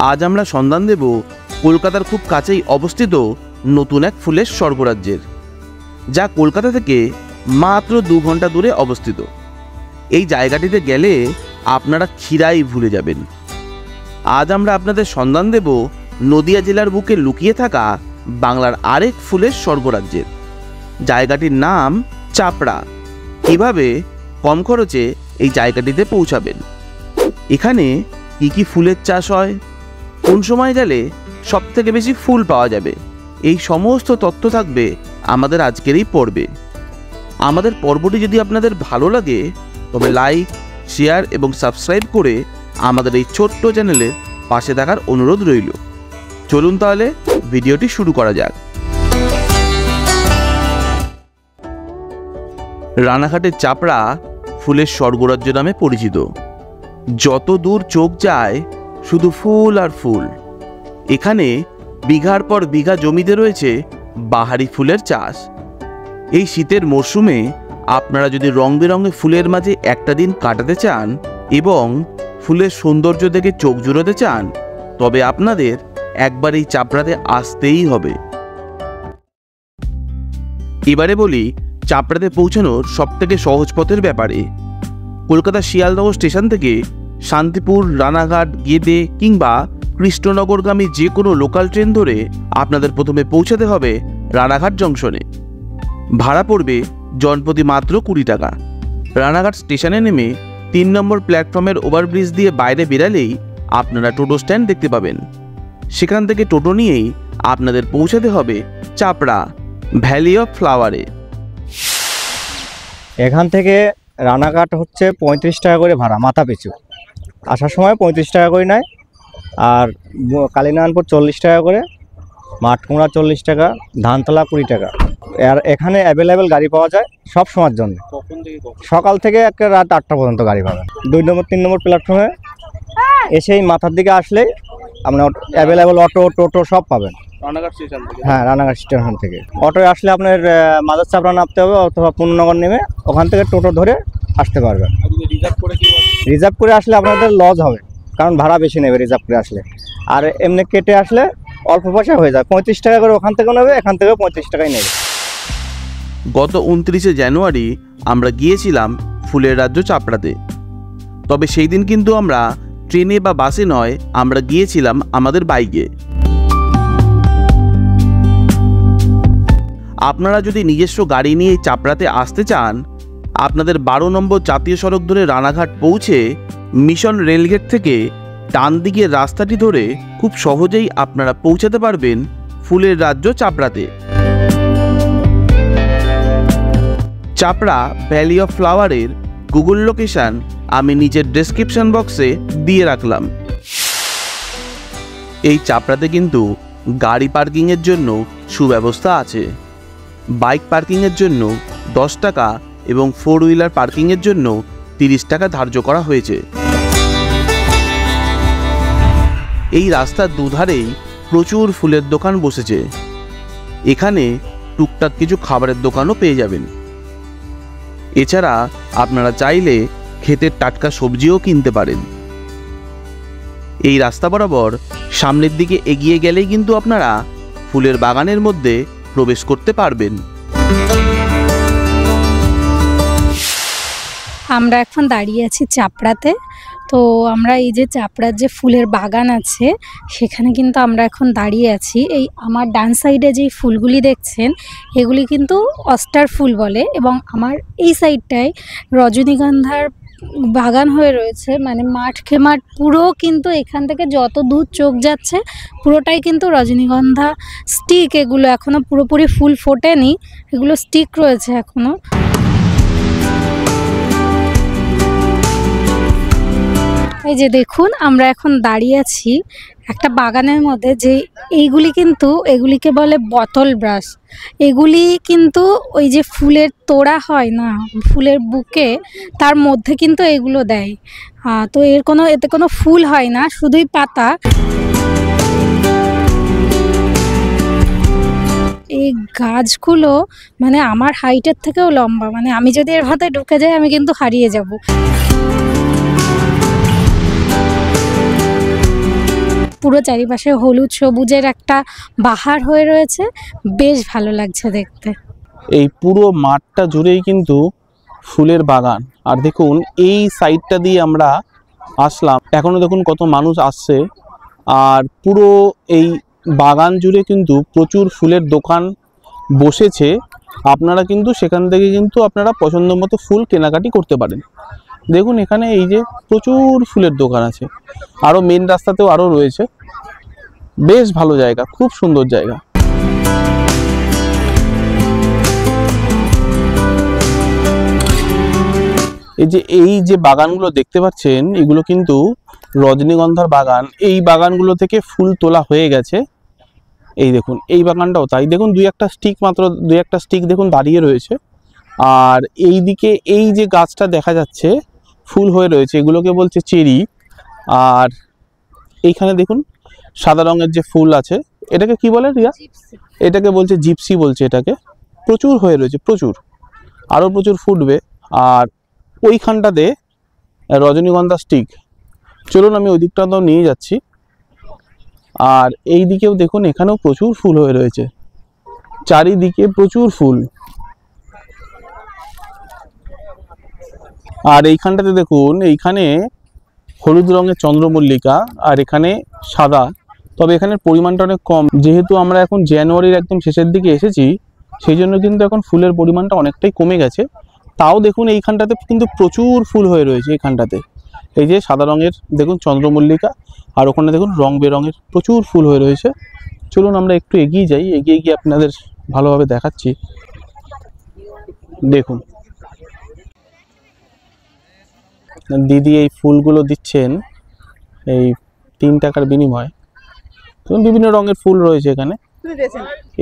আজ আমরা সন্ধান দেব কলকাতার খুব কাছেই অবস্থিত নতুন এক ফুলের স্বর্গরাজ্যের, যা কলকাতা থেকে মাত্র 2 ঘন্টা দূরে অবস্থিত। এই জায়গাটিতে গেলে আপনারা খিরাই ভুলে যাবেন। আজ আমরা আপনাদের সন্ধান দেব নদিয়া জেলার বুকে লুকিয়ে থাকা বাংলার আরেক ফুলের স্বর্গরাজ্যের। জায়গাটির নাম চাপড়া। কিভাবে কম খরচে এই জায়গাটিতে পৌঁছাবেন, এখানে কি কি ফুলের চাষ হয়, কোন সময় গেলে সবথেকে বেশি ফুল পাওয়া যাবে, এই সমস্ত তথ্য থাকবে আমাদের আজকের এই পর্বে। আমাদের পর্বটি যদি আপনাদের ভালো লাগে তবে লাইক, শেয়ার এবং সাবস্ক্রাইব করে আমাদের এই ছোট্ট চ্যানেলের পাশে থাকার অনুরোধ রইল। চলুন তাহলে ভিডিওটি শুরু করা যাক। রানাঘাটের চাপড়া ফুলের স্বর্গরাজ্য নামে পরিচিত। যত দূর চোখ যায় শুধু ফুল আর ফুল। এখানে বিঘার পর বিঘা জমিতে রয়েছে বাহারি ফুলের চাষ। এই শীতের মরশুমে আপনারা যদি রং বেরঙের ফুলের মাঝে একটা দিন কাটাতে চান এবং ফুলের সৌন্দর্য দেখে চোখ জুড়োতে চান, তবে আপনাদের একবার এই চাপড়াতে আসতেই হবে। এবারে বলি চাপড়াতে পৌঁছানোর সবথেকে সহজ পথের ব্যাপারে। কলকাতা শিয়ালদহ স্টেশন থেকে শান্তিপুর, রানাঘাট, গেদে কিংবা কৃষ্ণনগরগামী যে কোনো লোকাল ট্রেন ধরে আপনাদের প্রথমে পৌঁছাতে হবে রানাঘাট জংশনে। ভাড়া পড়বে জনপ্রতি মাত্র 20 টাকা। রানাঘাট স্টেশনে নেমে 3 নম্বর প্ল্যাটফর্মের ওভারব্রিজ দিয়ে বাইরে বেরালেই আপনারা টোটো স্ট্যান্ড দেখতে পাবেন। সেখান থেকে টোটো নিয়েই আপনাদের পৌঁছাতে হবে চাপড়া, ভ্যালি অফ ফ্লাওয়ারে। এখান থেকে রানাঘাট হচ্ছে 35 টাকা করে ভাড়া মাথা পিছু। আসার সময় 35 টাকা করে নেয়, আর কালীনারায়ণপুর 40 টাকা করে, মাঠকুমড়া 40 টাকা, ধানতলা 20 টাকা। আর এখানে অ্যাভেলেবেল গাড়ি পাওয়া যায় সব সময়ের জন্য। সকাল থেকে একটা রাত 8টা পর্যন্ত গাড়ি পাবেন। 2 নম্বর 3 নম্বর প্ল্যাটফর্মে এসেই মাথার দিকে আসলে আপনার অ্যাভেলেবেল অটো, টোটো সব পাবেন রানাঘাট স্টেশন থেকে। হ্যাঁ, রানাঘাট স্টেশন থেকে অটোয় আসলে আপনার মাদার চাপড়া নামতে হবে অথবা পূর্ণনগর নেমে ওখান থেকে টোটো ধরে আসতে পারবেন। রিজার্ভ করে আসলে আপনাদের লজ হবে, কারণ ভাড়া বেশি নেবে রিজার্ভ করে আসলে। আর এমনি কেটে আসলে অল্প পয়সা হয়ে যায়। 35 টাকা করে ওখান থেকেও নেবে, এখান থেকেও 35 টাকাই নেবে। গত 29শে জানুয়ারি আমরা গিয়েছিলাম ফুলের রাজ্য চাপড়াতে। তবে সেই দিন কিন্তু আমরা ট্রেনে বা বাসে নয়, আমরা গিয়েছিলাম আমাদের বাইকে। আপনারা যদি নিজস্ব গাড়ি নিয়ে চাপড়াতে আসতে চান, আপনাদের 12 নম্বর জাতীয় সড়ক ধরে রানাঘাট পৌঁছে মিশন রেলগেট থেকে ডান দিকের রাস্তাটি ধরে খুব সহজেই আপনারা পৌঁছাতে পারবেন ফুলের রাজ্য চাপড়াতে। চাপড়া ভ্যালি অফ ফ্লাওয়ারের গুগল লোকেশন আমি নিচের ডেসক্রিপশন বক্সে দিয়ে রাখলাম। এই চাপড়াতে কিন্তু গাড়ি পার্কিংয়ের জন্য সুব্যবস্থা আছে। বাইক পার্কিংয়ের জন্য 10 টাকা এবং 4 হুইলার পার্কিংয়ের জন্য 30 টাকা ধার্য করা হয়েছে। এই রাস্তার দুধারেই প্রচুর ফুলের দোকান বসেছে। এখানে টুকটাক কিছু খাবারের দোকানও পেয়ে যাবেন। এছাড়া আপনারা চাইলে ক্ষেতের টাটকা সবজিও কিনতে পারেন। এই রাস্তা বরাবর সামনের দিকে এগিয়ে গেলেই কিন্তু আপনারা ফুলের বাগানের মধ্যে প্রবেশ করতে পারবেন। আমরা এখন দাঁড়িয়ে আছি চাপড়াতে। তো আমরা এই যে চাপড়ার যে ফুলের বাগান আছে সেখানে কিন্তু আমরা এখন দাঁড়িয়ে আছি। এই আমার ডান সাইডে যেই ফুলগুলি দেখছেন এগুলি কিন্তু অস্টার ফুল বলে, এবং আমার এই সাইডটায় রজনীগন্ধার বাগান হয়ে রয়েছে। মানে মাঠ খেমাঠ পুরো কিন্তু এখান থেকে যত দূর চোখ যাচ্ছে পুরোটাই কিন্তু রজনীগন্ধা স্টিক। এগুলো এখনও পুরোপুরি ফুল ফোটেনি, এগুলো স্টিক রয়েছে এখনও। এই যে দেখুন আমরা এখন দাঁড়িয়ে আছি একটা বাগানের মধ্যে, যে এইগুলি কিন্তু এগুলিকে বলে বোতল ব্রাশ। এগুলি কিন্তু ওই যে ফুলের তোড়া হয় না, ফুলের বুকে, তার মধ্যে কিন্তু এগুলো দেয়। তো এতে কোনো ফুল হয় না, শুধুই পাতা। এই গাছগুলো মানে আমার হাইটের থেকেও লম্বা। মানে আমি যদি এর হাতে ঢুকে যাই আমি কিন্তু হারিয়ে যাব। পুরো চারিপাশে হলুদ সবুজের একটা বাহার হয়ে রয়েছে, বেশ ভালো লাগছে দেখতে। এই পুরো মাঠটা জুড়েই কিন্তু ফুলের বাগান। আর দেখুন এই সাইডটা দিয়ে আমরা আসলাম, এখনো দেখুন কত মানুষ আসছে। আর পুরো এই বাগান জুড়ে কিন্তু প্রচুর ফুলের দোকান বসেছে। আপনারা কিন্তু সেখান থেকে কিন্তু আপনারা পছন্দ মতো ফুল কেনাকাটি করতে পারেন। দেখুন এখানে এই যে প্রচুর ফুলের দোকান আছে, আরও মেন রাস্তাতেও আরও রয়েছে। বেশ ভালো জায়গা, খুব সুন্দর জায়গা। এই যে বাগানগুলো দেখতে পাচ্ছেন, এগুলো কিন্তু রজনীগন্ধার বাগান। এই বাগানগুলো থেকে ফুল তোলা হয়ে গেছে। এই দেখুন এই বাগানটাও তাই। দেখুন দুই একটা স্টিক দেখুন দাঁড়িয়ে রয়েছে। আর এই দিকে এই যে গাছটা দেখা যাচ্ছে ফুল হয়ে রয়েছে, এগুলোকে বলছে চেরি। আর এইখানে দেখুন সাদা রঙের যে ফুল আছে, এটাকে কি বলে রিয়া? এটাকে বলছে জিপসি বলছে। এটাকে প্রচুর হয়ে রয়েছে, প্রচুর, আরও প্রচুর ফুটবে। আর ওইখানটাতে রজনীগন্ধা স্টিক। চলুন আমি ওই দিকটাতেও নিয়ে যাচ্ছি। আর এই দিকেও দেখুন এখানেও প্রচুর ফুল হয়ে রয়েছে, চারিদিকে প্রচুর ফুল। আর এইখানটাতে দেখুন এইখানে হলুদ রঙের চন্দ্রমল্লিকা, আর এখানে সাদা। তবে এখানের পরিমাণটা অনেক কম, যেহেতু আমরা এখন জানুয়ারির একদম শেষের দিকে এসেছি, সেই জন্য কিন্তু এখন ফুলের পরিমাণটা অনেকটাই কমে গেছে। তাও দেখুন এইখানটাতে কিন্তু প্রচুর ফুল হয়ে রয়েছে। এইখানটাতে এই যে সাদা রঙের দেখুন চন্দ্রমল্লিকা, আর ওখানে দেখুন রং বেরঙের প্রচুর ফুল হয়ে রয়েছে। চলুন আমরা একটু এগিয়ে যাই, এগিয়ে গিয়ে আপনাদের ভালোভাবে দেখাচ্ছি। দেখুন দিদি এই ফুলগুলো দিচ্ছেন এই 3 টাকার বিনিময়ে। দেখুন বিভিন্ন রঙের ফুল রয়েছে এখানে।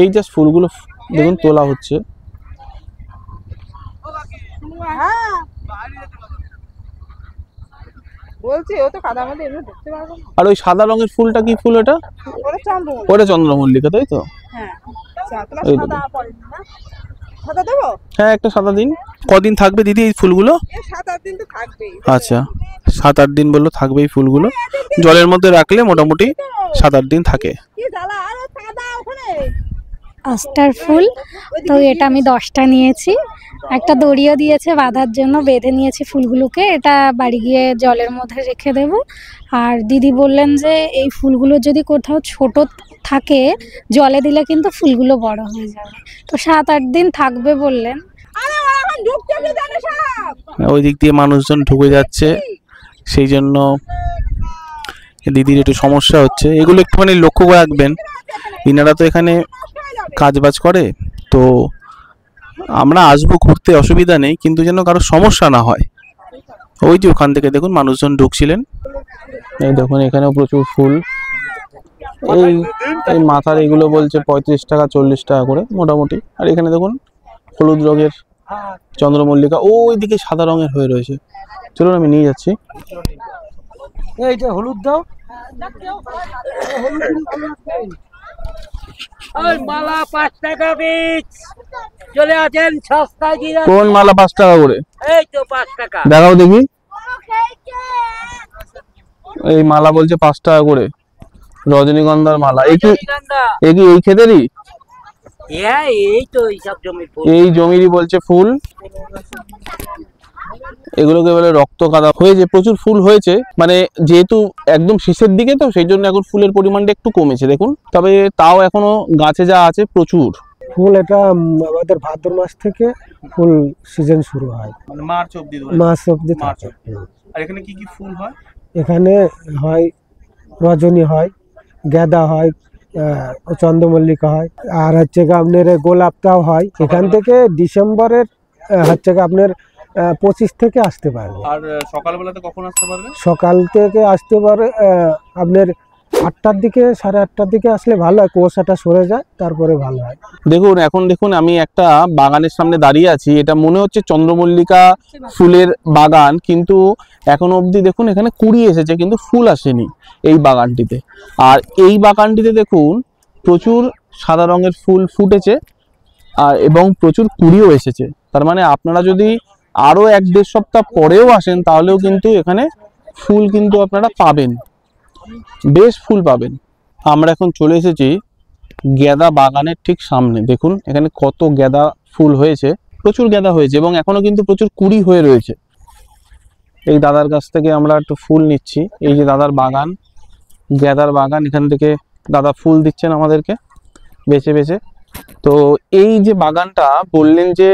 এই জাস্ট ফুলগুলো দেখুন তোলা হচ্ছে। আর ওই সাদা রঙের ফুলটা কি ফুল? এটা ওটা চন্দ্রমল্লিকা, তাই তো? হ্যাঁ একটা সাদা দিন। কদিন থাকবে দিদি এই ফুলগুলো? আচ্ছা 7-8 দিন বললো থাকবে এই ফুলগুলো। জলের মধ্যে রাখলে মোটামুটি 7-8 দিন থাকে। অস্টার ফুল তো এটা আমি 10টা নিয়েছি। একটা দড়িও দিয়েছে বাঁধার জন্য, বেঁধে নিয়েছি ফুলগুলোকে। এটা বাড়ি গিয়ে জলের মধ্যে রেখে দেব। আর দিদি বললেন যে এই ফুলগুলো যদি কোথাও ছোট থাকে জলে দিলে কিন্তু ফুলগুলো বড় হয়ে যাবে, তো 7-8 দিন থাকবে বললেন। ওই দিক দিয়ে মানুষজন ঢুকে যাচ্ছে, সেই জন্য দিদির একটু সমস্যা হচ্ছে। এগুলো একটুখানি লক্ষ্য করে রাখবেন, ইনারা তো এখানে কাজ বাজ করে, তো আমরা আসবো ঘুরতে, অসুবিধা নেই, কিন্তু যেন কারো সমস্যা না হয়। ওই যে ওখান থেকে দেখুন মানুষজন ঢুকছিলেন। এই দেখুন এখানেও প্রচুর ফুল। এই মাথার এগুলো বলছে 35 টাকা 40 টাকা করে মোটামুটি। আর এখানে দেখুন হলুদ রঙের চন্দ্রমল্লিকা, ওই দিকে সাদা রঙের হয়ে রয়েছে। চলুন আমি নিয়ে যাচ্ছি। এইটা হলুদ দাও। ওই মালা 5 টাকা পিস চলে আসেন সস্তায় দিয়ে। কোন মালা 5 টাকা করে? এই তো 5 টাকা। দেখাও দেখি। এই মালা বলছে 5 টাকা করে, রজনীগন্ধার মালা। এই কি এই ক্ষেতেরই? হ্যাঁ এই তো এইসব জমির ফুল। এই জমিরই বলছে ফুল। এগুলোকে বলে রক্ত গাঁদা। হয়েছে প্রচুর ফুল হয়েছে, মানে যেহেতু একদম শেষের দিকে তো সেই জন্য এখন ফুলের পরিমাণটা একটু কমেছে দেখুন। তবে তাও এখনো গাছে যা আছে প্রচুর ফুল। এটা আমাদের ভাদ্র মাস থেকে ফুল সিজন শুরু হয়, মানে মার্চ অবধি। মার্চ অবধি থাকে। আর এখানে কি কি ফুল হয়? এখানে হয় রজনী হয়, গাঁদা হয়, চন্দ্রমল্লিকা হয়, আর হচ্ছে আপনার গোলাপটাও হয়। এখান থেকে ডিসেম্বরের হচ্ছে আপনার 25 থেকে আসতে পারবে। আর সকালবেলাতে কখন আসতে পারবে? সকাল থেকে আসতে পারে আপনার 8টার দিকে, 8:30টার দিকে আসলে ভালো হয়, কুয়াশাটা সরে যায়, তারপরে ভালো হয়। দেখুন এখন দেখুন আমি একটা বাগানের সামনে দাঁড়িয়ে আছি, এটা মনে হচ্ছে চন্দ্রমল্লিকা ফুলের বাগান, কিন্তু এখনো অবধি দেখুন এখানে কুড়ি এসেছে কিন্তু ফুল আসেনি এই বাগানটিতে। আর এই বাগানটিতে দেখুন প্রচুর সাদা রঙের ফুল ফুটেছে আর এবং প্রচুর কুড়িও এসেছে। তার মানে আপনারা যদি আরও 1-1.5 সপ্তাহ পরেও আসেন তাহলেও কিন্তু এখানে ফুল কিন্তু আপনারা পাবেন। বেশ ফুল পাবেন। আমরা এখন চলে এসেছি গেঁদা বাগানের ঠিক সামনে। দেখুন এখানে কত গেঁদা ফুল হয়েছে, প্রচুর গেঁদা হয়েছে এবং এখনো কিন্তু প্রচুর কুড়ি হয়ে রয়েছে। এই দাদার কাছ থেকে আমরা একটু ফুল নিচ্ছি। এই যে দাদার বাগান, গেঁদার বাগান, এখান থেকে দাদা ফুল দিচ্ছেন আমাদেরকে বেছে বেছে। তো এই যে বাগানটা বললেন যে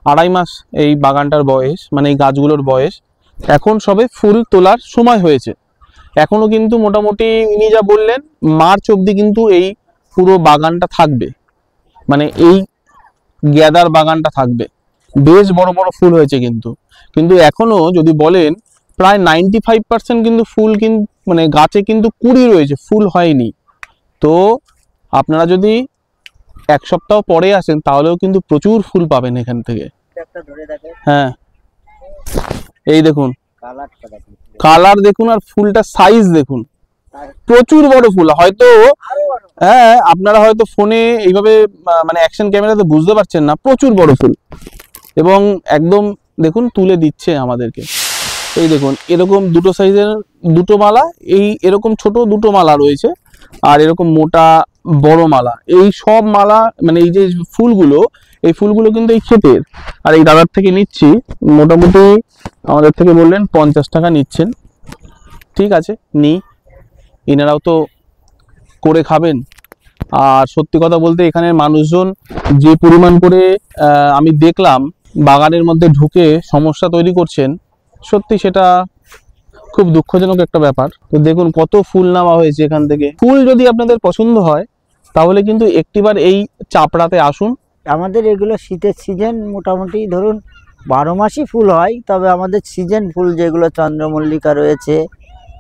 2.5 মাস এই বাগানটার বয়স, মানে এই গাছগুলোর বয়স, এখন সবে ফুল তোলার সময় হয়েছে। এখনো কিন্তু মোটামুটি ইনি যা বললেন মার্চ অবধি কিন্তু এই পুরো বাগানটা থাকবে, মানে এই গেঁদার বাগানটা থাকবে। বেশ বড় বড় ফুল হয়েছে কিন্তু কিন্তু এখনো যদি বলেন প্রায় 95% কিন্তু ফুল কিন্তু মানে গাছে কিন্তু কুড়ি রয়েছে, ফুল হয়নি। তো আপনারা যদি 1 সপ্তাহ পরে আসেন তাহলেও কিন্তু প্রচুর ফুল পাবেন এখান থেকে। হ্যাঁ এই দেখুন কালার দেখুন আর ফুলটার সাইজ দেখুন, প্রচুর বড় ফুল। হয়তো হ্যাঁ আপনারা হয়তো ফোনে এইভাবে মানে অ্যাকশন ক্যামেরাতে বুঝতে পারছেন না, প্রচুর বড় ফুল। এবং একদম দেখুন তুলে দিচ্ছে আমাদেরকে। এই দেখুন এরকম দুটো সাইজের দুটো মালা, এই এরকম ছোট দুটো মালা রয়েছে, আর এরকম মোটা বড় মালা। এই সব মালা মানে এই যে ফুলগুলো, এই ফুলগুলো কিন্তু এই ক্ষেতের। আর এই দাদার থেকে নিচ্ছি মোটামুটি, আমাদের থেকে বললেন 50 টাকা নিচ্ছেন। ঠিক আছে নিই, এনারাও তো করে খাবেন। আর সত্যি কথা বলতে এখানের মানুষজন যে পরিমাণ করে আমি দেখলাম বাগানের মধ্যে ঢুকে সমস্যা তৈরি করছেন, সত্যি সেটা খুব দুঃখজনক একটা ব্যাপার। তো দেখুন কত ফুল নেওয়া হয়েছে এখান থেকে। ফুল যদি আপনাদের পছন্দ হয় তাহলে কিন্তু একটিবার এই চাপড়াতে আসুন। আমাদের এগুলো শীতের সিজন, মোটামুটি ধরুন 12 মাসই ফুল হয়, তবে আমাদের সিজন ফুল যেগুলো চন্দ্রমল্লিকা রয়েছে,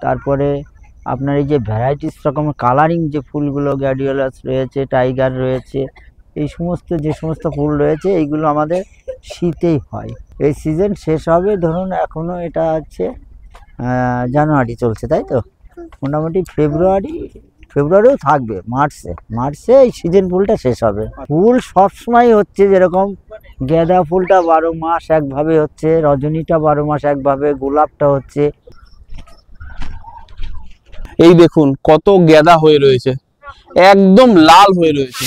তারপরে আপনার এই যে ভ্যারাইটিস রকমের কালারিং যে ফুলগুলো, গ্ল্যাডিওলাস রয়েছে, টাইগার রয়েছে, এই সমস্ত যে সমস্ত ফুল রয়েছে এইগুলো আমাদের শীতেই হয়। এই সিজন শেষ হবে ধরুন, এখনও এটা হচ্ছে জানুয়ারি চলছে, তাই তো মোটামুটি ফেব্রুয়ারিও থাকবে, মার্চে এই সিজন ফুলটা শেষ হবে। ফুল সবসময় হচ্ছে, যেরকম গাঁদা ফুলটা 12 মাস একভাবে হচ্ছে, রজনীটা 12 মাস একভাবে, গোলাপটা হচ্ছে। এই দেখুন কত গাঁদা হয়ে রয়েছে, একদম লাল হয়ে রয়েছে।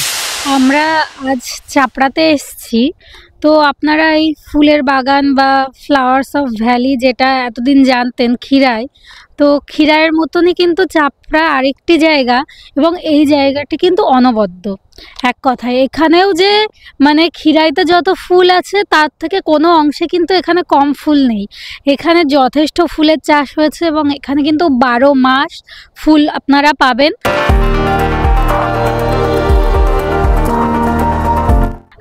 আমরা আজ চাপড়াতে এসেছি, তো আপনারা এই ফুলের বাগান বা ফ্লাওয়ার্স অফ ভ্যালি যেটা এতদিন জানতেন ক্ষীরাই, তো ক্ষীরাইয়ের মতনই কিন্তু চাপড়া আরেকটি জায়গা, এবং এই জায়গাটি কিন্তু অনবদ্য। এক কথায় এখানেও যে মানে ক্ষীরাইতে যত ফুল আছে তার থেকে কোনো অংশে কিন্তু এখানে কম ফুল নেই। এখানে যথেষ্ট ফুলের চাষ হয়েছে এবং এখানে কিন্তু 12 মাস ফুল আপনারা পাবেন।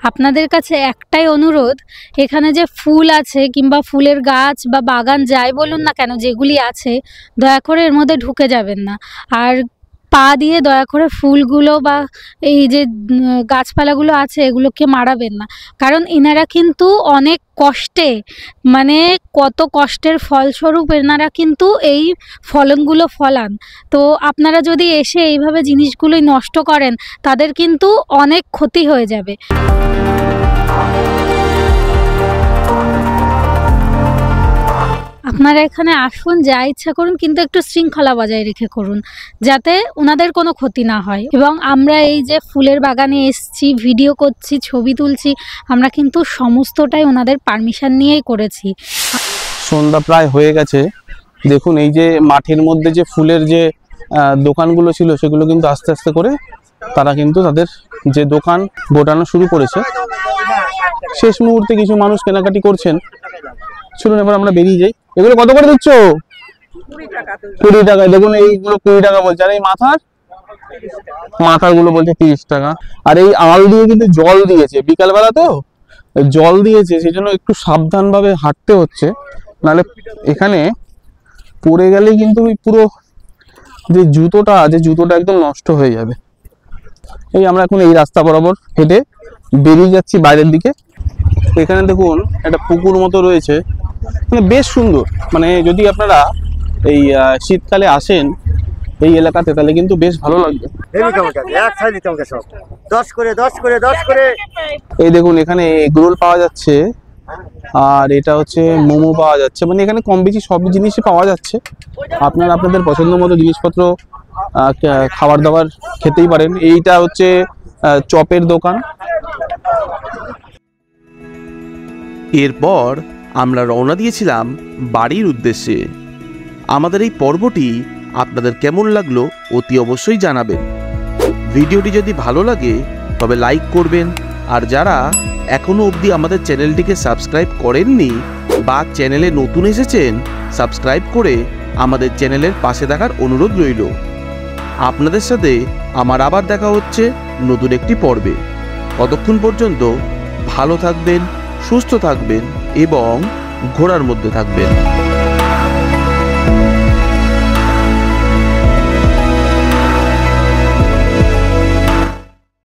আপনাদের কাছে একটাই অনুরোধ, এখানে যে ফুল আছে কিংবা ফুলের গাছ বা বাগান যাই বলুন না কেন যেগুলি আছে, দয়া করে এর মধ্যে ঢুকে যাবেন না। আর পা দিয়ে দয়া করে ফুলগুলো বা এই যে গাছপালাগুলো আছে এগুলোকে মারাবেন না, কারণ এনারা কিন্তু অনেক কষ্টে, মানে কত কষ্টের ফলস্বরূপ এনারা কিন্তু এই ফলনগুলো ফলান। তো আপনারা যদি এসে এইভাবে জিনিসগুলোই নষ্ট করেন তাদের কিন্তু অনেক ক্ষতি হয়ে যাবে। আপনারা এখানে আসুন, যা ইচ্ছা করুন, কিন্তু একটু শৃঙ্খলা বজায় রেখে করুন যাতে ওনাদের কোনো ক্ষতি না হয়। এবং আমরা এই যে ফুলের বাগানে এসছি, ভিডিও করছি, ছবি তুলছি, আমরা কিন্তু সমস্তটাই ওনাদের পারমিশন নিয়েই করেছি। সন্ধ্যা প্রায় হয়ে গেছে। দেখুন এই যে মাঠের মধ্যে যে ফুলের যে দোকানগুলো ছিল সেগুলো কিন্তু আস্তে আস্তে করে তারা কিন্তু তাদের যে দোকান গোটানো শুরু করেছে। শেষ মুহূর্তে কিছু মানুষ কেনাকাটি করছেন। চলুন এবার আমরা বেরিয়ে যাই। এগুলো কত করে দিচ্ছ? 20 টাকায়। দেখুন এইগুলো 20 টাকা বলছে, আর এই মাথার গুলো বলছে 30 টাকা। আর এই আল দিয়ে কিন্তু জল দিয়েছে, বিকালবেলা তো জল দিয়েছে, সেই জন্য একটু সাবধান ভাবে হাঁটতে হচ্ছে, নাহলে এখানে পড়ে গেলেই কিন্তু পুরো যে জুতোটা একদম নষ্ট হয়ে যাবে। এই আমরা এখন এই রাস্তা বরাবর হেঁটে বেরিয়ে যাচ্ছি বাইরের দিকে। এখানে দেখুন একটা পুকুর মতো রয়েছে, মানে বেশ সুন্দর। মানে যদি আপনারা এই শীতকালে আসেন এই এলাকাতে তাহলে কিন্তু বেশ ভালো লাগবে। এই দেখুন এখানে এগ রোল পাওয়া যাচ্ছে, আর এটা হচ্ছে মোমো পাওয়া যাচ্ছে, মানে এখানে কম বেশি সব জিনিসই পাওয়া যাচ্ছে। আপনারা আপনাদের পছন্দ মতো জিনিসপত্র খাবার দাবার খেতেই পারেন। এইটা হচ্ছে চপের দোকান। এরপর আমরা রওনা দিয়েছিলাম বাড়ির উদ্দেশ্যে। আমাদের এই পর্বটি আপনাদের কেমন লাগলো অতি অবশ্যই জানাবেন। ভিডিওটি যদি ভালো লাগে তবে লাইক করবেন, আর যারা এখনও অবধি আমাদের চ্যানেলটিকে সাবস্ক্রাইব করেননি বা চ্যানেলে নতুন এসেছেন, সাবস্ক্রাইব করে আমাদের চ্যানেলের পাশে থাকার অনুরোধ রইল। আপনাদের সাথে আমার আবার দেখা হচ্ছে নতুন একটি পর্বে। ততক্ষণ পর্যন্ত ভালো থাকবেন, সুস্থ থাকবেন এবং ঘোরার মধ্যে থাকবেন।